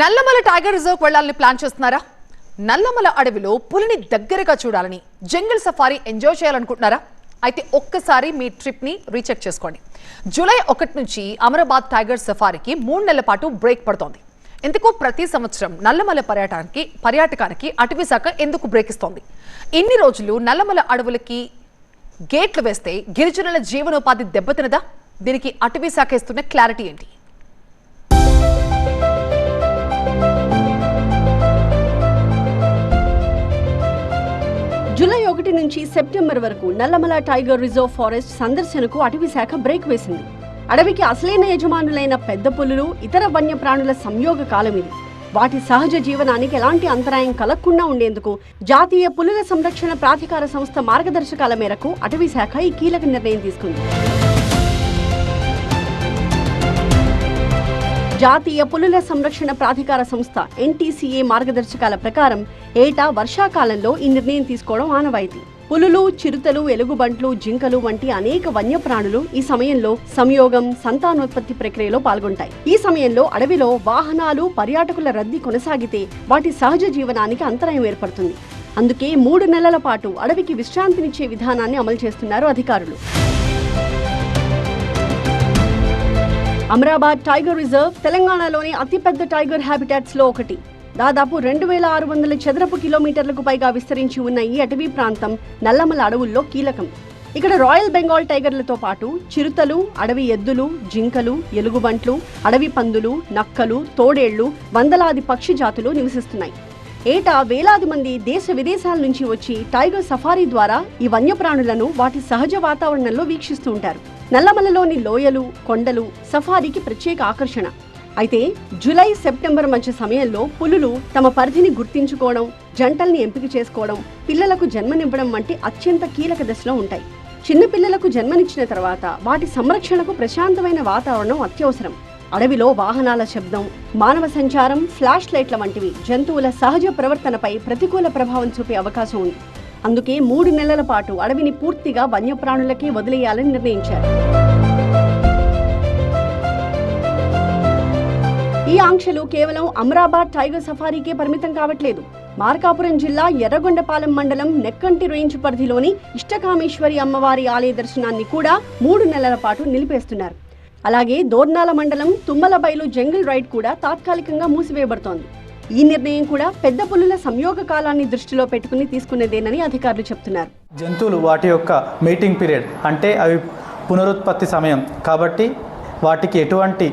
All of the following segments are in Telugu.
నల్లమల టైగర్ రిజర్వ్ వెళ్లాలని ప్లాన్ చేస్తున్నారా? నల్లమల అడవిలో పులిని దగ్గరగా చూడాలని, జంగిల్ సఫారీ ఎంజాయ్ చేయాలనుకుంటున్నారా? అయితే ఒక్కసారి మీ ట్రిప్ ని రీచెక్ చేసుకోండి. జూలై 1 నుంచి అమరాబాద్ టైగర్ సఫారీకి 3 నెలల పాటు బ్రేక్ పడుతోంది. ఎందుకు ప్రతి సంవత్సరం నల్లమల పర్యాటకానికి అటవీ శాఖ ఎందుకు బ్రేక్ ఇస్తోంది? ఇన్ని రోజులు నల్లమల అడవులకి గేట్లు వేస్తే గిరిజనుల జీవనోపాధి దెబ్బతినదా? దీనికి అటవీ శాఖ ఇస్తున్న క్లారిటీ ఏంటి? జూలై 1 నుంచి సెప్టెంబర్ వరకు నల్లమల టైగర్ రిజర్వ్ ఫారెస్ట్ సందర్శనకు అటవీ శాఖ బ్రేక్ వేసింది. అడవికి అసలైన యజమానులైన పెద్ద పులులు, ఇతర వన్యప్రాణుల సంయోగ కాలం ఇది. వాటి సహజ జీవనానికి ఎలాంటి అంతరాయం కలగకుండా ఉండేందుకు జాతీయ పులుల సంరక్షణ ప్రాధికార సంస్థ మార్గదర్శకాల మేరకు అటవీ శాఖ ఈ కీలక నిర్ణయం తీసుకుంది. జాతీయ పులుల సంరక్షణ ప్రాధికార సంస్థ NTCA మార్గదర్శకాల ప్రకారం ఏటా వర్షాకాలంలో ఈ నిర్ణయం తీసుకోవడం ఆనవాయితీ. పులులు, చిరుతలు, ఎలుగుబంట్లు, జింకలు వంటి అనేక వన్యప్రాణులు ఈ సమయంలో సంయోగం, సంతానోత్పత్తి ప్రక్రియలో పాల్గొంటాయి. ఈ సమయంలో అడవిలో వాహనాలు, పర్యాటకుల రద్దీ కొనసాగితే వాటి సహజ జీవనానికి అంతరాయం ఏర్పడుతుంది. అందుకే 3 నెలల పాటు అడవికి విశ్రాంతినిచ్చే విధానాన్ని అమలు చేస్తున్నారు అధికారులు. అమరాబాద్ టైగర్ రిజర్వ్ తెలంగాణలోని అతిపెద్ద టైగర్ హ్యాబిటాట్స్ లో ఒకటి. దాదాపు 2600 చదరపు కిలోమీటర్లకు పైగా విస్తరించి ఉన్న ఈ అటవీ ప్రాంతం నల్లమల అడవుల్లో కీలకం. ఇక్కడ రాయల్ బెంగాల్ టైగర్లతో పాటు చిరుతలు, అడవి ఎద్దులు, జింకలు, ఎలుగుబంట్లు, అడవి పందులు, నక్కలు, తోడేళ్లు, వందలాది పక్షి జాతులు నివసిస్తున్నాయి. ఏటా వేలాది మంది దేశ విదేశాల నుంచి వచ్చి టైగర్ సఫారీ ద్వారా ఈ వన్యప్రాణులను వాటి సహజ వాతావరణంలో వీక్షిస్తూ ఉంటారు. నల్లమలలోని లోయలు, కొండలు సఫారీకి ప్రత్యేక ఆకర్షణ. అయితే జూలై, సెప్టెంబర్ మధ్య సమయంలో పులులు తమ పరిధిని గుర్తించుకోవడం, జంటల్ని ఎంపిక చేసుకోవడం, పిల్లలకు జన్మనివ్వడం వంటి అత్యంత కీలక దశలో ఉంటాయి. చిన్న పిల్లలకు జన్మనిచ్చిన తర్వాత వాటి సంరక్షణకు ప్రశాంతమైన వాతావరణం అత్యవసరం. అడవిలో వాహనాల శబ్దం, మానవ సంచారం, ఫ్లాష్ లైట్ల వంటివి జంతువుల సహజ ప్రవర్తనపై ప్రతికూల ప్రభావం చూపే అవకాశం ఉంది. అందుకే 3 నెలల పాటు అడవిని పూర్తిగా వన్యప్రాణులకే వదిలేయాలని నిర్ణయించారు. ఈ ఆంక్షలు కేవలం అమరాబాద్ టైగర్ సఫారీకే పరిమితం కావట్లేదు. మార్కాపురం జిల్లా ఎర్రగొండపాలెం మండలం నెక్కంటి రేంజ్ పరిధిలోని ఇష్టకామేశ్వరి అమ్మవారి ఆలయ దర్శనాన్ని కూడా 3 నెలల పాటు నిలిపేస్తున్నారు. అలాగే దోర్నాల మండలం తుమ్మలబైలు జంగిల్ రైడ్ కూడా తాత్కాలికంగా మూసివేయబడుతోంది. ఈ నిర్ణయం కూడా పెద్ద పులుల సంయోగ కాలాన్ని దృష్టిలో పెట్టుకుని తీసుకునేదేనని అధికారులు చెప్తున్నారు. జంతువులు వాటి యొక్క మీటింగ్ పీరియడ్ అంటే అవి పునరుత్పత్తి సమయం కాబట్టి వాటికి ఎటువంటి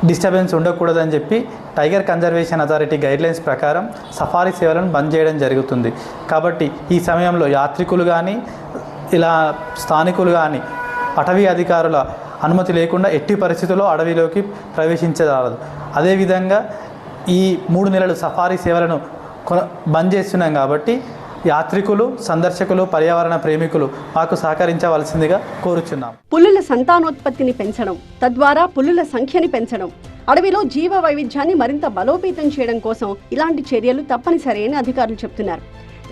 డిస్టర్బెన్స్ ఉండకూడదని చెప్పి టైగర్ కన్జర్వేషన్ అథారిటీ గైడ్లైన్స్ ప్రకారం సఫారీ సేవలను బంద్ చేయడం జరుగుతుంది. కాబట్టి ఈ సమయంలో యాత్రికులు కానీ ఇలా స్థానికులు కానీ అటవీ అధికారుల అనుమతి లేకుండా ఎట్టి పరిస్థితుల్లో అడవిలోకి ప్రవేశించరాదు. అదేవిధంగా ఈ 3 నెలలు సఫారీ సేవలను బంద్ చేస్తున్నాం కాబట్టి యాత్రికులు, సందర్శకులు, పర్యావరణ ప్రేమికులు మాకు సహకరించవలసిందిగా కోరుచున్నాం. పులుల సంతానోత్పత్తిని పెంచడం, తద్వారా పులుల సంఖ్యని పెంచడం, అడవిలో జీవ వైవిధ్యాన్ని మరింత బలోపేతం చేయడం కోసం ఇలాంటి చర్యలు తప్పనిసరి అని అధికారులు చెప్తున్నారు.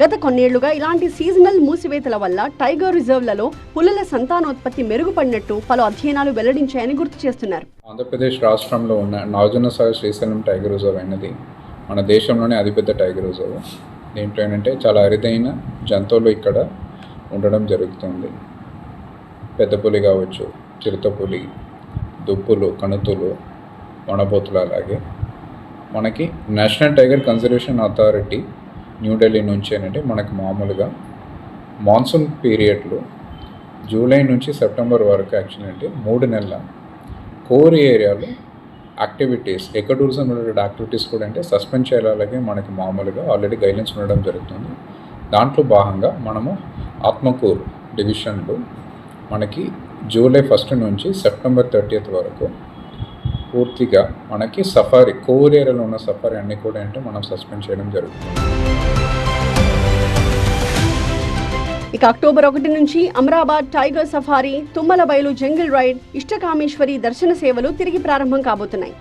గత కొన్నేళ్లుగా ఇలాంటి సీజనల్ మూసివేతల వల్ల టైగర్ రిజర్వ్లలో పులుల సంతానోత్పత్తి మెరుగుపడినట్టు పలు అధ్యయనాలు వెల్లడించాయని గుర్తు చేస్తున్నారు. ఆంధ్రప్రదేశ్ రాష్ట్రంలో ఉన్న నాగార్జునసాగర్ శ్రీశైలం టైగర్ రిజర్వ్ అనేది మన దేశంలోనే అతిపెద్ద టైగర్ రిజర్వ్. దీంట్లో ఏంటంటే చాలా అరుదైన జంతువులు ఇక్కడ ఉండడం జరుగుతుంది. పెద్ద పులి కావచ్చు, చిరుత పులి, దుప్పులు, కణుతులు, వనబోతులు. అలాగే మనకి national tiger conservation authority New Delhi నుంచి ఏంటంటే మనకు మామూలుగా మాన్సూన్ పీరియడ్లో జూలై నుంచి సెప్టెంబర్ వరకు యాక్చువల్లీ అంటే 3 నెలల కోర్ ఏరియాలో activities, eco tourism related activities కూడా అంటే సస్పెండ్ చేయాలగే మనకి మామూలుగా ఆల్రెడీ గైడ్లైన్స్ ఉండడం జరుగుతుంది. దాంట్లో భాగంగా మనము ఆత్మకూరు డివిజన్లో మనకి జూలై 1 నుంచి సెప్టెంబర్ 30 వరకు పూర్తిగా మనకి సఫారీ, కోర్ ఏరియాలో ఉన్న సఫారీ అన్నీ కూడా అంటే మనం సస్పెండ్ చేయడం జరుగుతుంది. ఇక అక్టోబర్ 1 నుంచి Amrabad tiger safari, Tummalabailu jungle ride, Ishtakameshwari దర్శన సేవలు తిరిగి ప్రారంభం కాబోతున్నాయి.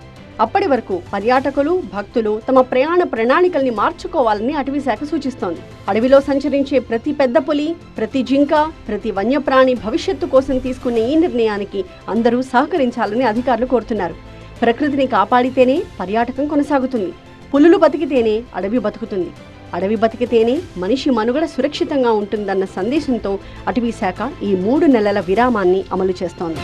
అప్పటి వరకు పర్యాటకులు, భక్తులు తమ ప్రయాణ ప్రణాళికల్ని మార్చుకోవాలని అటవీ శాఖ సూచిస్తోంది. అడవిలో సంచరించే ప్రతి పెద్ద పులి, ప్రతి జింక, ప్రతి వన్యప్రాణి భవిష్యత్తు కోసం తీసుకునే ఈ నిర్ణయానికి అందరూ సహకరించాలని అధికారులు కోరుతున్నారు. ప్రకృతిని కాపాడితేనే పర్యాటకం కొనసాగుతుంది. పులులు బతికితేనే అడవి బతుకుతుంది. అడవి బతికితేనే మనిషి మనుగడ సురక్షితంగా ఉంటుందన్న సందేశంతో అటవీ శాఖ ఈ 3 నెలల విరామాన్ని అమలు చేస్తోంది.